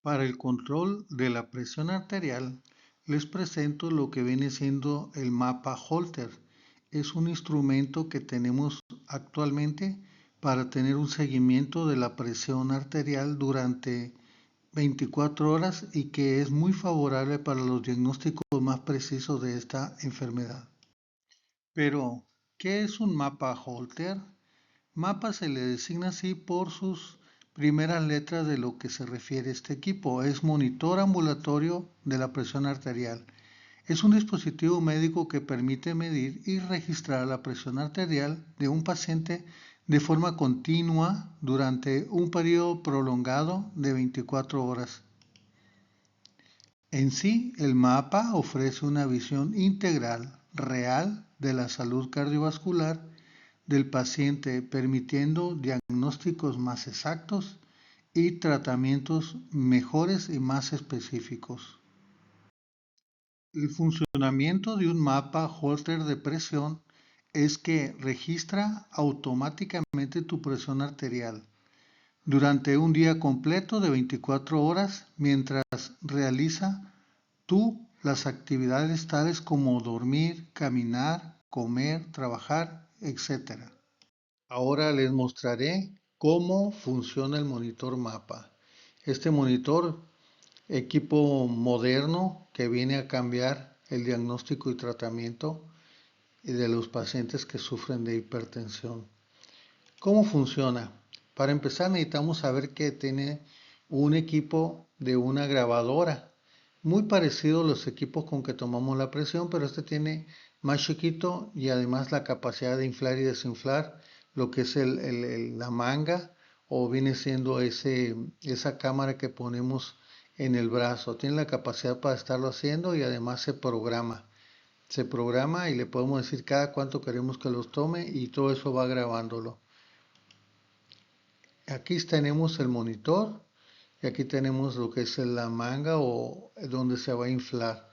Para el control de la presión arterial, les presento lo que viene siendo el mapa Holter. Es un instrumento que tenemos actualmente para tener un seguimiento de la presión arterial durante 24 horas y que es muy favorable para los diagnósticos más precisos de esta enfermedad. Pero, ¿qué es un mapa Holter? Mapa se le designa así por sus primeras letras de lo que se refiere a este equipo. Es monitor ambulatorio de la presión arterial. Es un dispositivo médico que permite medir y registrar la presión arterial de un paciente de forma continua durante un periodo prolongado de 24 horas. En sí, el mapa ofrece una visión integral, real, de la salud cardiovascular del paciente, permitiendo diagnósticos más exactos y tratamientos mejores y más específicos. El funcionamiento de un mapa Holter de presión es que registra automáticamente tu presión arterial durante un día completo de 24 horas mientras realiza tú las actividades tales como dormir, caminar, comer, trabajar, etc. Ahora les mostraré cómo funciona el monitor mapa. Este monitor, equipo moderno que viene a cambiar el diagnóstico y tratamiento de los pacientes que sufren de hipertensión. ¿Cómo funciona? Para empezar necesitamos saber que tiene un equipo de una grabadora, muy parecido a los equipos con que tomamos la presión, pero este tiene más chiquito y además la capacidad de inflar y desinflar lo que es la manga o viene siendo esa cámara que ponemos en el brazo. Tiene la capacidad para estarlo haciendo y además se programa. Se programa y le podemos decir cada cuánto queremos que los tome y todo eso va grabándolo. Aquí tenemos el monitor y aquí tenemos lo que es la manga o donde se va a inflar.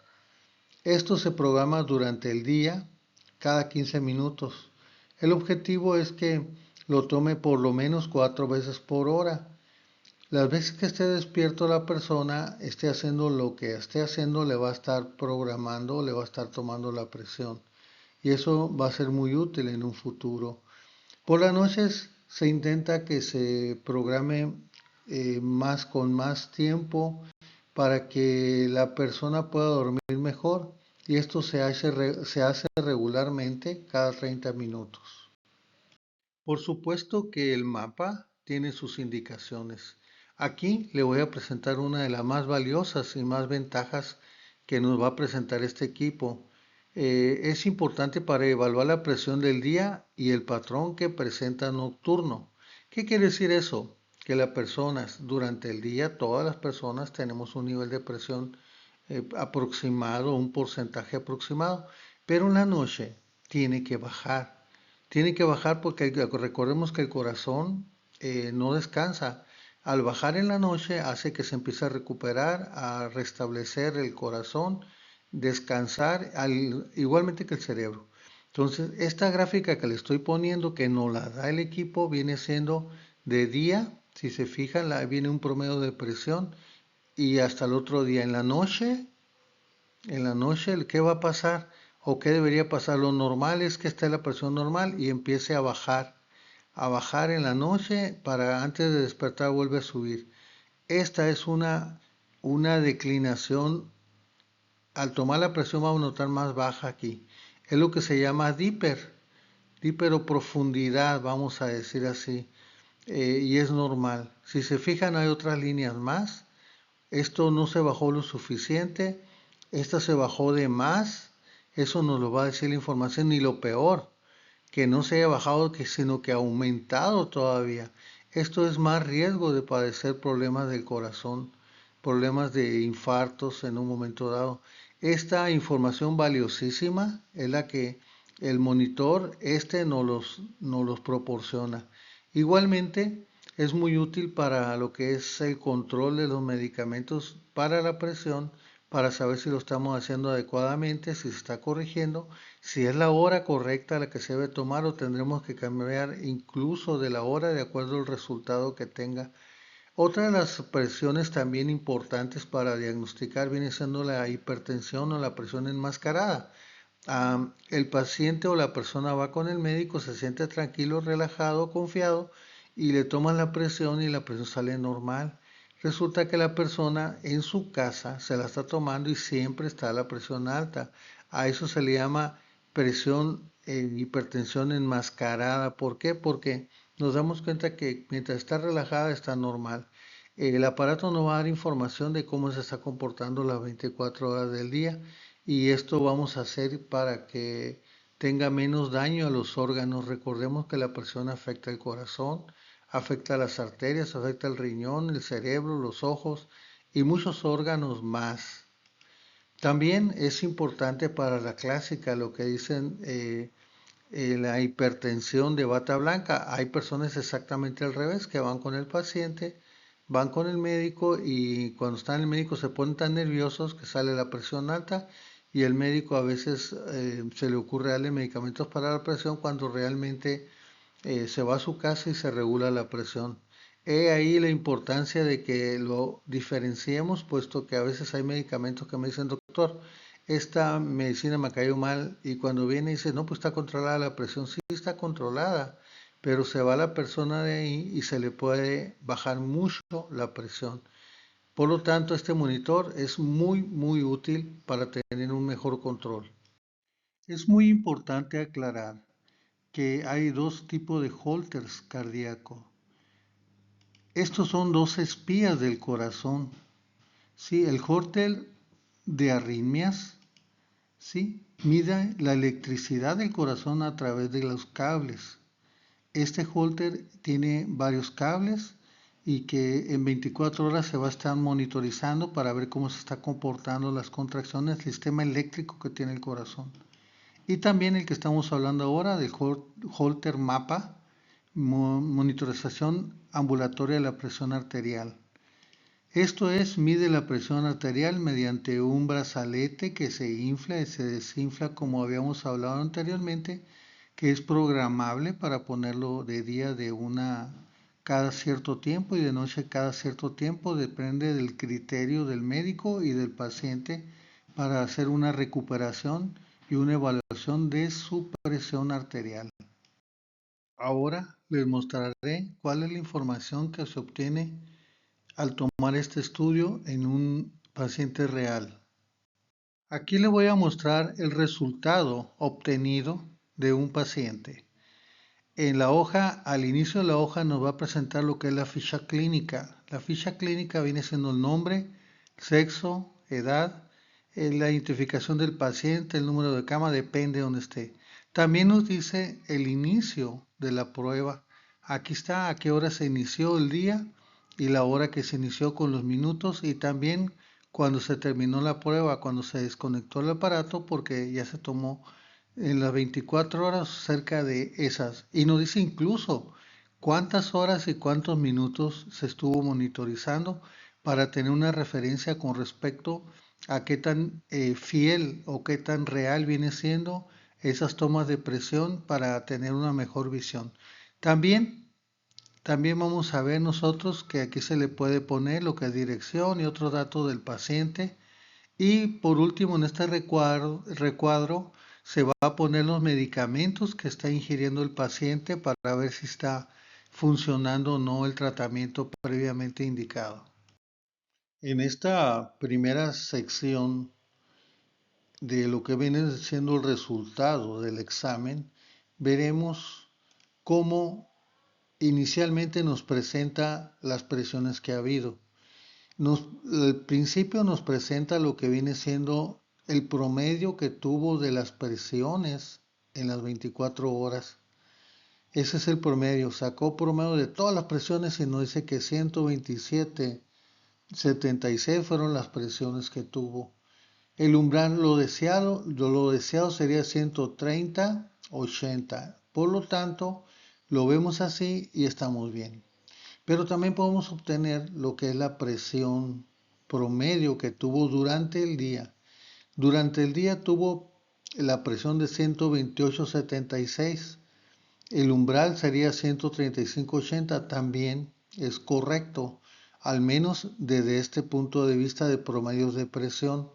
Esto se programa durante el día, cada 15 minutos. El objetivo es que lo tome por lo menos 4 veces por hora. Las veces que esté despierto la persona, esté haciendo lo que esté haciendo, le va a estar programando, le va a estar tomando la presión. Y eso va a ser muy útil en un futuro. Por las noches se intenta que se programe con más tiempo para que la persona pueda dormir mejor y esto se hace regularmente cada 30 minutos. Por supuesto que el mapa tiene sus indicaciones. Aquí le voy a presentar una de las más valiosas y más ventajas que nos va a presentar este equipo. Es importante para evaluar la presión del día y el patrón que presenta nocturno. ¿Qué quiere decir eso? Que las personas durante el día, todas las personas tenemos un nivel de presión aproximado, un porcentaje aproximado, pero en la noche tiene que bajar. Tiene que bajar porque recordemos que el corazón no descansa. Al bajar en la noche hace que se empiece a recuperar, a restablecer el corazón, descansar, igualmente que el cerebro. Entonces, esta gráfica que le estoy poniendo, que nos la da el equipo, viene siendo de día. Si se fijan, viene un promedio de presión y hasta el otro día. En la noche, ¿qué va a pasar? ¿O qué debería pasar? Lo normal es que esté la presión normal y empiece a bajar en la noche para antes de despertar vuelve a subir. Esta es una declinación. Al tomar la presión vamos a notar más baja aquí. Es lo que se llama dipper o profundidad, vamos a decir así, y es normal. Si se fijan hay otras líneas más. Esto no se bajó lo suficiente, esta se bajó de más, eso nos lo va a decir la información, y lo peor, que no se haya bajado, sino que ha aumentado todavía. Esto es más riesgo de padecer problemas del corazón, problemas de infartos en un momento dado. Esta información valiosísima es la que el monitor nos los proporciona. Igualmente, es muy útil para lo que es el control de los medicamentos para la presión, para saber si lo estamos haciendo adecuadamente, si se está corrigiendo, si es la hora correcta la que se debe tomar o tendremos que cambiar incluso de la hora de acuerdo al resultado que tenga Otra de las presiones también importantes para diagnosticar viene siendo la hipertensión o la presión enmascarada. El paciente o la persona va con el médico, se siente tranquilo, relajado, confiado y le toman la presión y la presión sale normal. Resulta que la persona en su casa se la está tomando y siempre está la presión alta. A eso se le llama presión, hipertensión enmascarada. ¿Por qué? Porque nos damos cuenta que mientras está relajada está normal. El aparato no va a dar información de cómo se está comportando las 24 horas del día y esto vamos a hacer para que tenga menos daño a los órganos. Recordemos que la presión afecta el corazón, afecta las arterias, afecta el riñón, el cerebro, los ojos y muchos órganos más. También es importante para la clásica lo que dicen la hipertensión de bata blanca. Hay personas exactamente al revés que van con el paciente, van con el médico y cuando están en el médico se ponen tan nerviosos que sale la presión alta y el médico a veces se le ocurre darle medicamentos para la presión cuando realmente se va a su casa y se regula la presión. He ahí la importancia de que lo diferenciemos, puesto que a veces hay medicamentos que me dicen, doctor, esta medicina me cayó mal y cuando viene y dice, no, pues está controlada la presión, sí está controlada, pero se va la persona de ahí y se le puede bajar mucho la presión. Por lo tanto, este monitor es muy útil para tener un mejor control. Es muy importante aclarar que hay dos tipos de holters cardíacos. Estos son dos espías del corazón. ¿Sí? El holter de arritmias, ¿sí? Mide la electricidad del corazón a través de los cables. Este holter tiene varios cables y que en 24 horas se va a estar monitorizando para ver cómo se está comportando las contracciones, el sistema eléctrico que tiene el corazón. Y también el que estamos hablando ahora del Holter Mapa, monitorización ambulatoria de la presión arterial. Esto es, mide la presión arterial mediante un brazalete que se infla y se desinfla como habíamos hablado anteriormente, que es programable para ponerlo de día de una cada cierto tiempo y de noche cada cierto tiempo, depende del criterio del médico y del paciente para hacer una recuperación y una evaluación de su presión arterial. Ahora les mostraré cuál es la información que se obtiene al tomar este estudio en un paciente real. Aquí le voy a mostrar el resultado obtenido de un paciente. En la hoja, al inicio de la hoja nos va a presentar lo que es la ficha clínica. La ficha clínica viene siendo el nombre, sexo, edad, la identificación del paciente, el número de cama, depende de donde esté. También nos dice el inicio de la prueba. Aquí está a qué hora se inició el día y la hora que se inició con los minutos y también cuando se terminó la prueba, cuando se desconectó el aparato porque ya se tomó en las 24 horas cerca de esas. Y nos dice incluso cuántas horas y cuántos minutos se estuvo monitorizando para tener una referencia con respecto a qué tan fiel o qué tan real viene siendo esas tomas de presión para tener una mejor visión. También vamos a ver nosotros que aquí se le puede poner lo que es dirección y otros datos del paciente. Y por último, en este recuadro se va a poner los medicamentos que está ingiriendo el paciente para ver si está funcionando o no el tratamiento previamente indicado. En esta primera sección de lo que viene siendo el resultado del examen, veremos cómo inicialmente nos presenta las presiones que ha habido. Al principio nos presenta lo que viene siendo el promedio que tuvo de las presiones en las 24 horas. Ese es el promedio. Sacó promedio de todas las presiones y nos dice que 127,76 fueron las presiones que tuvo. El umbral lo deseado sería 130,80. Por lo tanto, lo vemos así y estamos bien. Pero también podemos obtener lo que es la presión promedio que tuvo durante el día. Durante el día tuvo la presión de 128,76. El umbral sería 135,80. También es correcto. al menos desde este punto de vista de promedios de presión.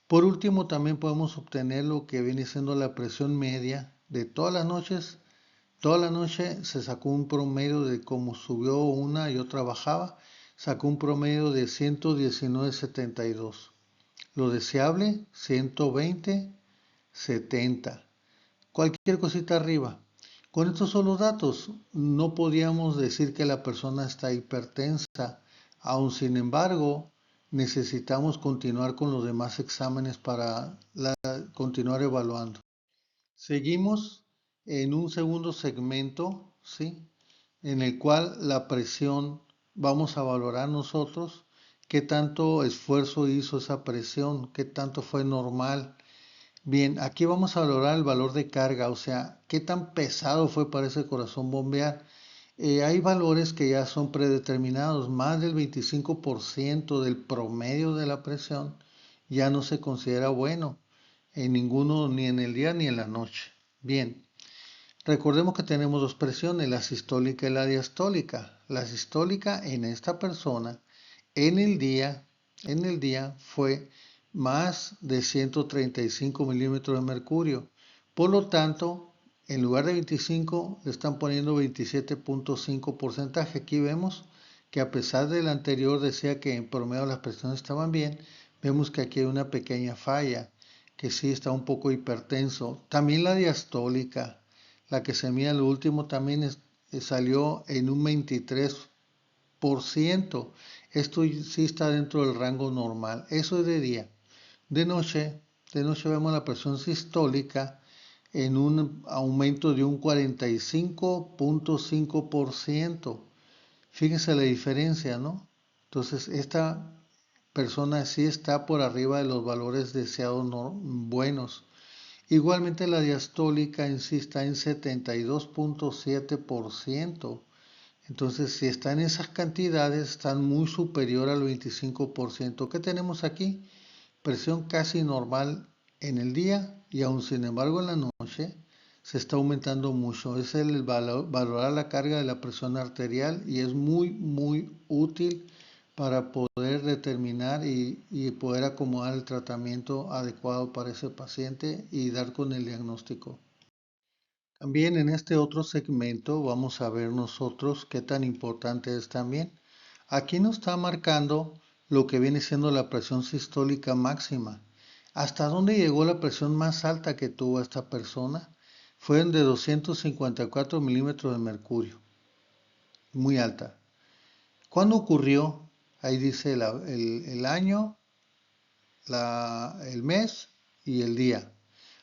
Por último, también podemos obtener lo que viene siendo la presión media de todas las noches. Toda la noche se sacó un promedio de cómo subió una y otra bajaba. Sacó un promedio de 119.72. Lo deseable, 120.70. Cualquier cosita arriba. Con estos son los datos. No podíamos decir que la persona está hipertensa. Aún sin embargo, necesitamos continuar con los demás exámenes para continuar evaluando. Seguimos en un segundo segmento, ¿sí? En el cual la presión vamos a valorar nosotros qué tanto esfuerzo hizo esa presión, qué tanto fue normal. Bien, aquí vamos a valorar el valor de carga, o sea, qué tan pesado fue para ese corazón bombear. Hay valores que ya son predeterminados, más del 25% del promedio de la presión ya no se considera bueno en ninguno, ni en el día ni en la noche. Bien, recordemos que tenemos dos presiones, la sistólica y la diastólica. La sistólica en esta persona en el día fue más de 135 milímetros de mercurio. Por lo tanto, en lugar de 25, le están poniendo 27.5%. Aquí vemos que a pesar del anterior decía que en promedio las presiones estaban bien, vemos que aquí hay una pequeña falla, que sí está un poco hipertenso. También la diastólica, la que se mide al último, también salió en un 23%. Esto sí está dentro del rango normal. Eso es de día. De noche, vemos la presión sistólica en un aumento de un 45.5%. Fíjense la diferencia, ¿no? Entonces, esta persona sí está por arriba de los valores deseados buenos. Igualmente la diastólica en sí está en 72.7%. Entonces, si están en esas cantidades, están muy superior al 25%. ¿Qué tenemos aquí? Presión casi normal en el día y aún sin embargo en la noche se está aumentando mucho. Es el valorar la carga de la presión arterial y es muy útil para poder determinar y poder acomodar el tratamiento adecuado para ese paciente y dar con el diagnóstico. También en este otro segmento vamos a ver nosotros qué tan importante es también. Aquí nos está marcando lo que viene siendo la presión sistólica máxima. ¿Hasta dónde llegó la presión más alta que tuvo esta persona? Fueron de 254 milímetros de mercurio. Muy alta. ¿Cuándo ocurrió? Ahí dice el año, el mes y el día.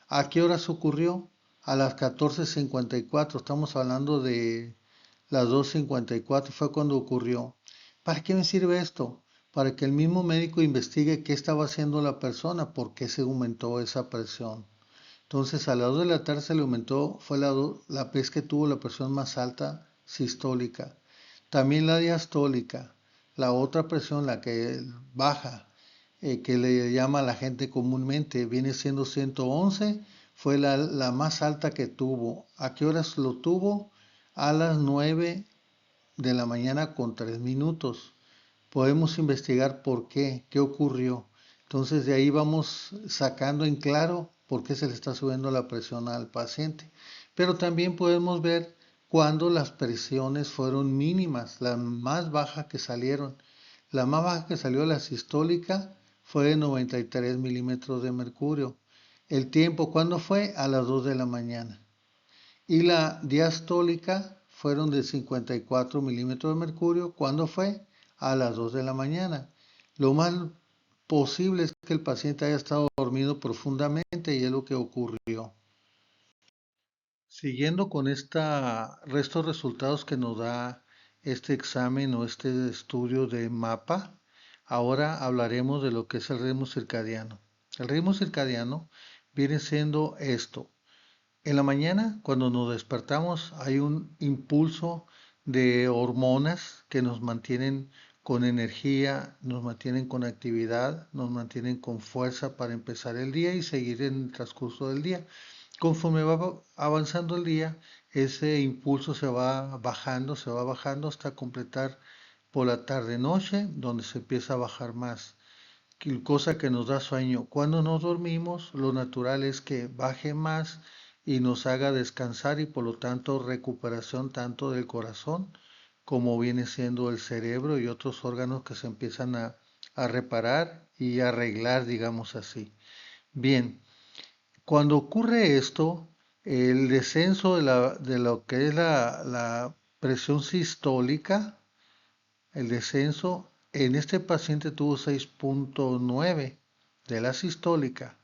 ¿A qué horas ocurrió? A las 14:54. Estamos hablando de las 2:54. Fue cuando ocurrió. ¿Para qué me sirve esto? Para que el mismo médico investigue qué estaba haciendo la persona, por qué se aumentó esa presión. Entonces a las 2 de la tarde se le aumentó, fue la vez que tuvo la presión más alta sistólica. También la diastólica, la otra presión, la que baja, que le llama a la gente comúnmente, viene siendo 111, fue la más alta que tuvo. ¿A qué horas lo tuvo? A las 9 de la mañana con 3 minutos. Podemos investigar por qué ocurrió. Entonces de ahí vamos sacando en claro por qué se le está subiendo la presión al paciente. Pero también podemos ver cuando las presiones fueron mínimas, la más baja que salieron. La más baja que salió la sistólica fue de 93 milímetros de mercurio. El tiempo, ¿cuándo fue? A las 2 de la mañana. Y la diastólica fueron de 54 milímetros de mercurio. ¿Cuándo fue? A las 2 de la mañana. Lo más posible es que el paciente haya estado dormido profundamente y es lo que ocurrió. Siguiendo con estos resultados que nos da este examen o este estudio de mapa, ahora hablaremos de lo que es el ritmo circadiano. El ritmo circadiano viene siendo esto. En la mañana, cuando nos despertamos, hay un impulso de hormonas que nos mantienen con energía, nos mantienen con actividad, nos mantienen con fuerza para empezar el día y seguir en el transcurso del día. Conforme va avanzando el día, ese impulso se va bajando hasta completar por la tarde-noche, donde se empieza a bajar más, cosa que nos da sueño. Cuando nos dormimos, lo natural es que baje más y nos haga descansar y por lo tanto recuperación tanto del corazón como viene siendo el cerebro y otros órganos que se empiezan a reparar y arreglar, digamos así. Bien, cuando ocurre esto, el descenso de lo que es la presión sistólica, el descenso en este paciente tuvo 6.9 de la sistólica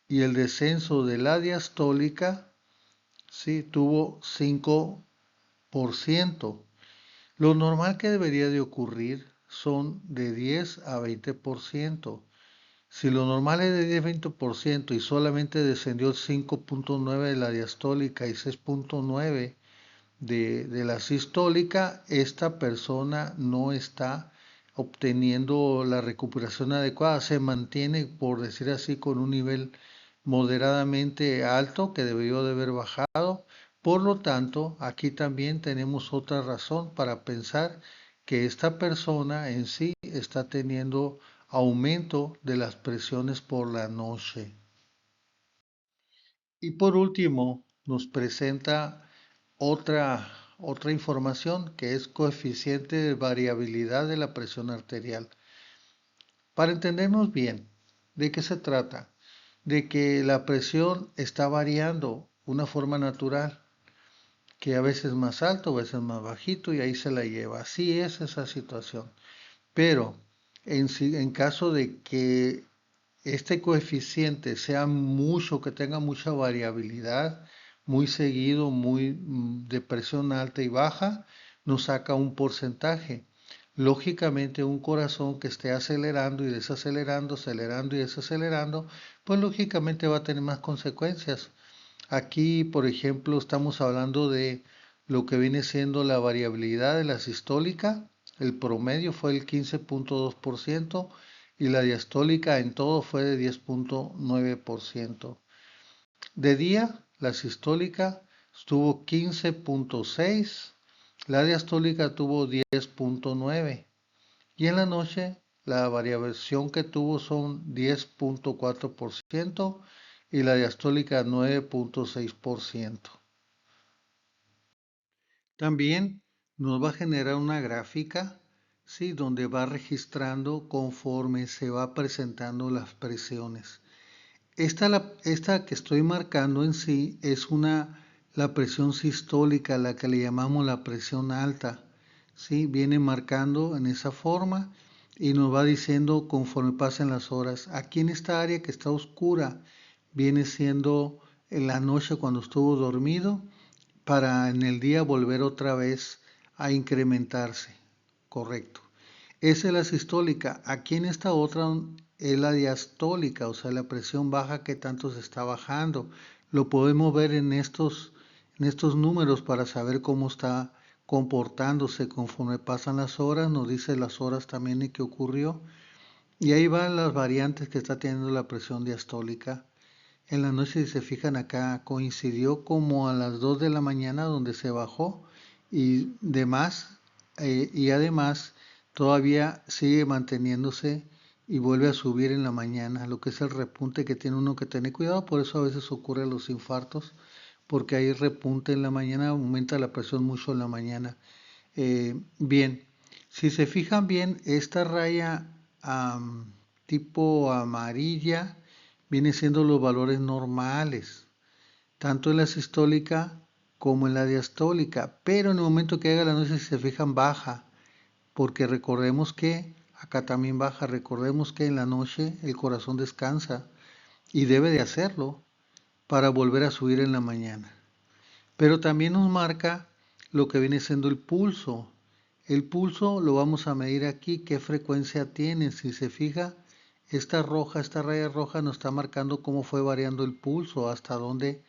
y el descenso de la diastólica, sí, tuvo 5%. Lo normal que debería de ocurrir son de 10 a 20%. Si lo normal es de 10-20% y solamente descendió el 5.9 de la diastólica y 6.9 de la sistólica, esta persona no está obteniendo la recuperación adecuada, se mantiene, por decir así, con un nivel moderadamente alto que debió de haber bajado. Por lo tanto, aquí también tenemos otra razón para pensar que esta persona en sí está teniendo aumento de las presiones por la noche. Y por último, nos presenta otra información que es coeficiente de variabilidad de la presión arterial. Para entendernos bien, ¿de qué se trata? De que la presión está variando de una forma natural, que a veces más alto, a veces más bajito y ahí se la lleva. Así es esa situación. Pero en caso de que este coeficiente sea mucho, que tenga mucha variabilidad, muy seguido, muy de presión alta y baja, nos saca un porcentaje. Lógicamente, un corazón que esté acelerando y desacelerando, acelerando y desacelerando, pues lógicamente va a tener más consecuencias. Aquí, por ejemplo, estamos hablando de lo que viene siendo la variabilidad de la sistólica. El promedio fue el 15.2% y la diastólica en todo fue de 10.9%. De día, la sistólica estuvo 15.6%, la diastólica tuvo 10.9% y en la noche la variación que tuvo son 10.4% y la diastólica 9.6%. También nos va a generar una gráfica, ¿sí? Donde va registrando conforme se va presentando las presiones. Esta que estoy marcando en sí es la presión sistólica, la que le llamamos la presión alta. ¿Sí? Viene marcando en esa forma y nos va diciendo conforme pasan las horas. Aquí en esta área que está oscura viene siendo en la noche cuando estuvo dormido para en el día volver otra vez a incrementarse. Correcto. Esa es la sistólica. Aquí en esta otra es la diastólica, o sea, la presión baja que tanto se está bajando. Lo podemos ver en estos números para saber cómo está comportándose conforme pasan las horas. Nos dice las horas también y qué ocurrió. Y ahí van las variantes que está teniendo la presión diastólica. En la noche, si se fijan acá, coincidió como a las 2 de la mañana donde se bajó y demás, y además todavía sigue manteniéndose y vuelve a subir en la mañana, lo que es el repunte que tiene uno que tener cuidado, por eso a veces ocurren los infartos, porque hay repunte en la mañana, aumenta la presión mucho en la mañana. Bien, si se fijan bien, esta raya tipo amarilla viene siendo los valores normales, tanto en la sistólica como en la diastólica, pero en el momento que haga la noche, si se fijan, baja, porque recordemos que acá también baja, recordemos que en la noche el corazón descansa y debe de hacerlo para volver a subir en la mañana. Pero también nos marca lo que viene siendo el pulso. El pulso lo vamos a medir aquí, qué frecuencia tiene. Si se fija, esta raya roja nos está marcando cómo fue variando el pulso, hasta dónde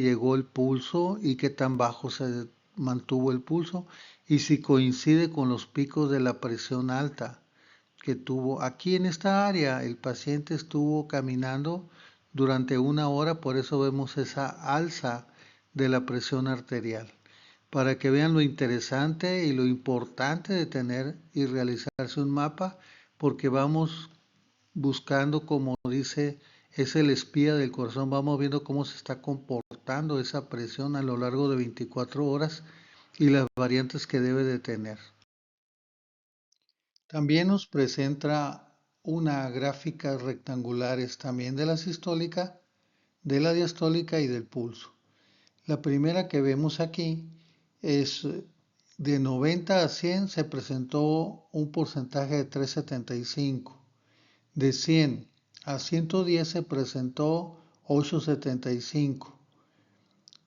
llegó el pulso y qué tan bajo se mantuvo el pulso y si coincide con los picos de la presión alta que tuvo. Aquí en esta área el paciente estuvo caminando durante una hora, por eso vemos esa alza de la presión arterial. para que vean lo interesante y lo importante de tener y realizarse un mapa, porque vamos buscando, como dice, es el espía del corazón, vamos viendo cómo se está comportando esa presión a lo largo de 24 horas y las variantes que debe de tener. También nos presenta una gráfica rectangulares también de la sistólica, de la diastólica y del pulso. La primera que vemos aquí es de 90 a 100 se presentó un porcentaje de 3,75. De 100 a 110 se presentó 8,75.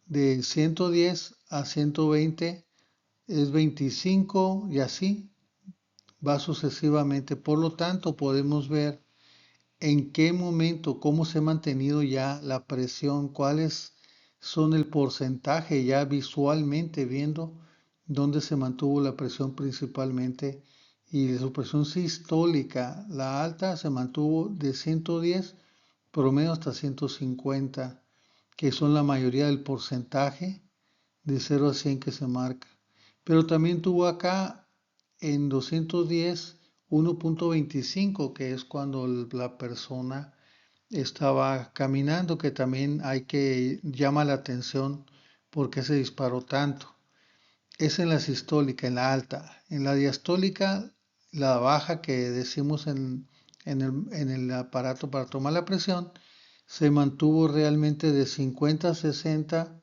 De 110 a 120 es 25 y así va sucesivamente. Por lo tanto, podemos ver en qué momento, cómo se ha mantenido ya la presión, cuáles son el porcentaje ya visualmente viendo dónde se mantuvo la presión principalmente y su presión sistólica, la alta se mantuvo de 110 promedio hasta 150, que son la mayoría del porcentaje de 0 a 100 que se marca. Pero también tuvo acá en 210 1,25, que es cuando la persona estaba caminando, que también hay que llama la atención por qué se disparó tanto. Es en la sistólica, en la alta. En la diastólica, la baja que decimos en el aparato para tomar la presión, se mantuvo realmente de 50 a 60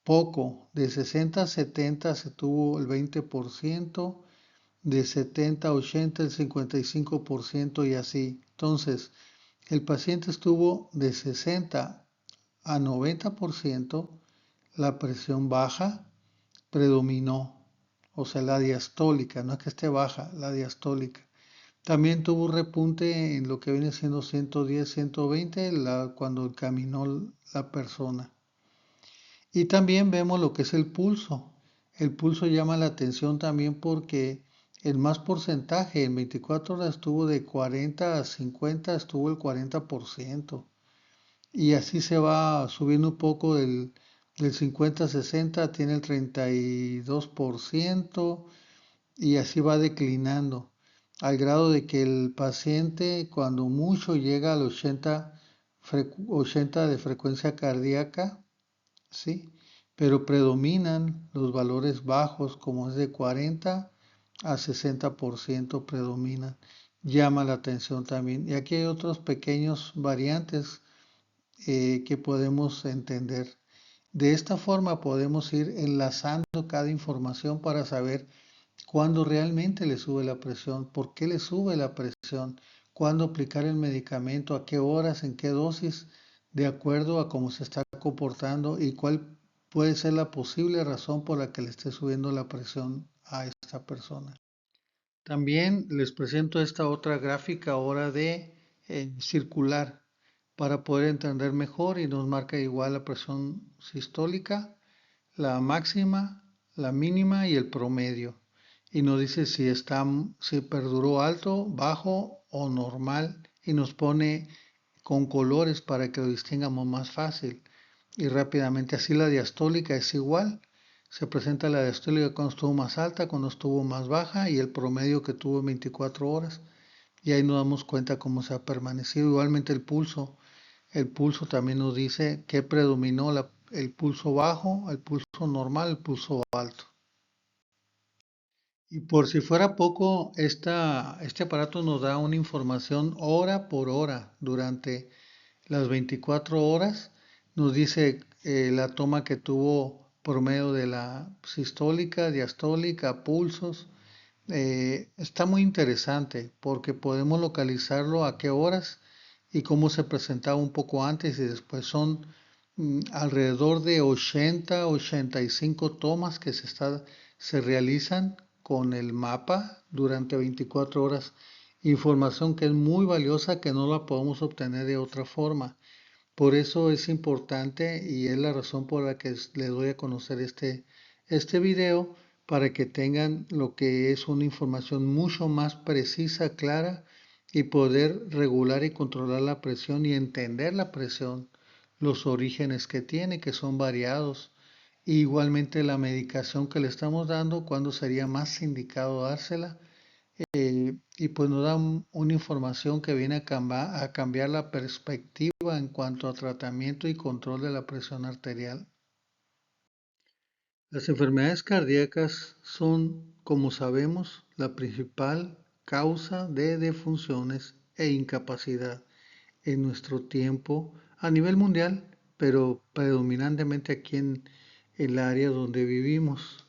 poco. De 60 a 70 se tuvo el 20%, de 70 a 80 el 55% y así. Entonces, el paciente estuvo de 60 a 90%, la presión baja predominó, o sea, la diastólica, no es que esté baja, la diastólica. También tuvo un repunte en lo que viene siendo 110, 120 cuando caminó la persona. Y también vemos lo que es el pulso. El pulso llama la atención también porque el más porcentaje en 24 horas estuvo de 40 a 50, estuvo el 40%. Y así se va subiendo un poco del 50 a 60, tiene el 32% y así va declinando al grado de que el paciente cuando mucho llega al 80 de frecuencia cardíaca, ¿sí? Pero predominan los valores bajos, como es de 40 a 60% predominan. Llama la atención también. Y aquí hay otros pequeños variantes que podemos entender. De esta forma podemos ir enlazando cada información para saber cuándo realmente le sube la presión, por qué le sube la presión, cuándo aplicar el medicamento, a qué horas, en qué dosis, de acuerdo a cómo se está comportando y cuál puede ser la posible razón por la que le esté subiendo la presión a esta persona. También les presento esta otra gráfica ahora de circular para poder entender mejor y nos marca igual la presión sistólica, la máxima, la mínima y el promedio. Y nos dice si perduró alto, bajo o normal y nos pone con colores para que lo distingamos más fácil y rápidamente. Así la diastólica es igual. Se presenta la diastólica cuando estuvo más alta, cuando estuvo más baja y el promedio que tuvo en 24 horas. Y ahí nos damos cuenta cómo se ha permanecido. Igualmente el pulso. El pulso también nos dice qué predominó, el pulso bajo, el pulso normal, el pulso alto. Y por si fuera poco, este aparato nos da una información hora por hora durante las 24 horas. Nos dice la toma que tuvo promedio de la sistólica, diastólica, pulsos. Está muy interesante porque podemos localizarlo a qué horas y cómo se presentaba un poco antes y después. Son alrededor de 80, 85 tomas que se realizan con el mapa durante 24 horas. Información que es muy valiosa que no la podemos obtener de otra forma. Por eso es importante y es la razón por la que les doy a conocer este video para que tengan lo que es una información mucho más precisa, clara y poder regular y controlar la presión y entender la presión, los orígenes que tiene, que son variados Igualmente la medicación que le estamos dando, cuándo sería más indicado dársela. Y pues nos da una información que viene a cambiar la perspectiva en cuanto a tratamiento y control de la presión arterial. Las enfermedades cardíacas son, como sabemos, la principal causa de defunciones e incapacidad en nuestro tiempo a nivel mundial, pero predominantemente aquí en el área donde vivimos,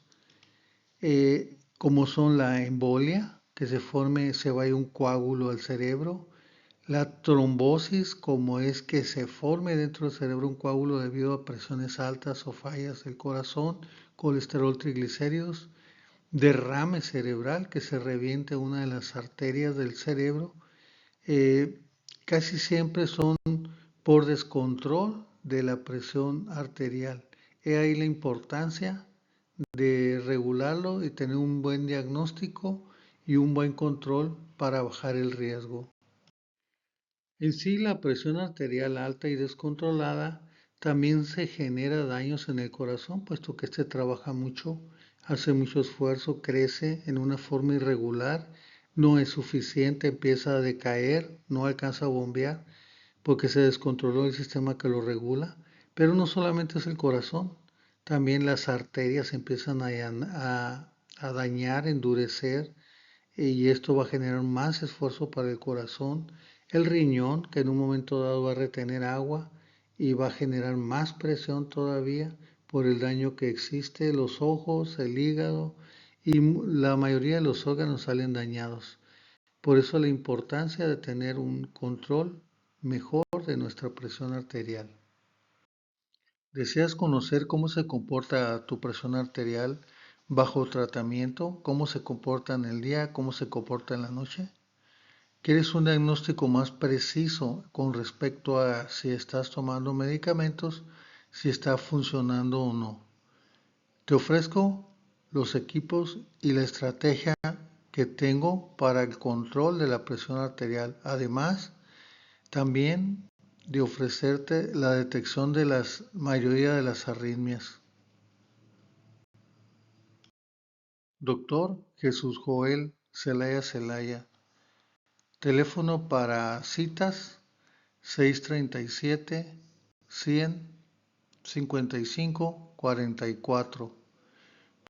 como son la embolia, que se vaya un coágulo al cerebro, la trombosis, como es que se forme dentro del cerebro un coágulo debido a presiones altas o fallas del corazón, colesterol, triglicéridos, derrame cerebral, que se reviente una de las arterias del cerebro. eh, Casi siempre son por descontrol de la presión arterial. He ahí la importancia de regularlo y tener un buen diagnóstico y un buen control para bajar el riesgo. En sí, la presión arterial alta y descontrolada también se genera daños en el corazón, puesto que este trabaja mucho, hace mucho esfuerzo, crece en una forma irregular, no es suficiente, empieza a decaer, no alcanza a bombear porque se descontroló el sistema que lo regula. Pero no solamente es el corazón, también las arterias empiezan a dañar, endurecer, y esto va a generar más esfuerzo para el corazón, el riñón, que en un momento dado va a retener agua y va a generar más presión todavía por el daño que existe, los ojos, el hígado y la mayoría de los órganos salen dañados. Por eso la importancia de tener un control mejor de nuestra presión arterial. ¿Deseas conocer cómo se comporta tu presión arterial bajo tratamiento? ¿Cómo se comporta en el día? ¿Cómo se comporta en la noche? ¿Quieres un diagnóstico más preciso con respecto a si estás tomando medicamentos, si está funcionando o no? Te ofrezco los equipos y la estrategia que tengo para el control de la presión arterial. Además, también de ofrecerte la detección de la mayoría de las arritmias. Doctor Jesús Joel Celaya Celaya. Teléfono para citas 637 100 55 44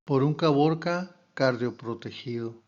por un Caborca cardioprotegido.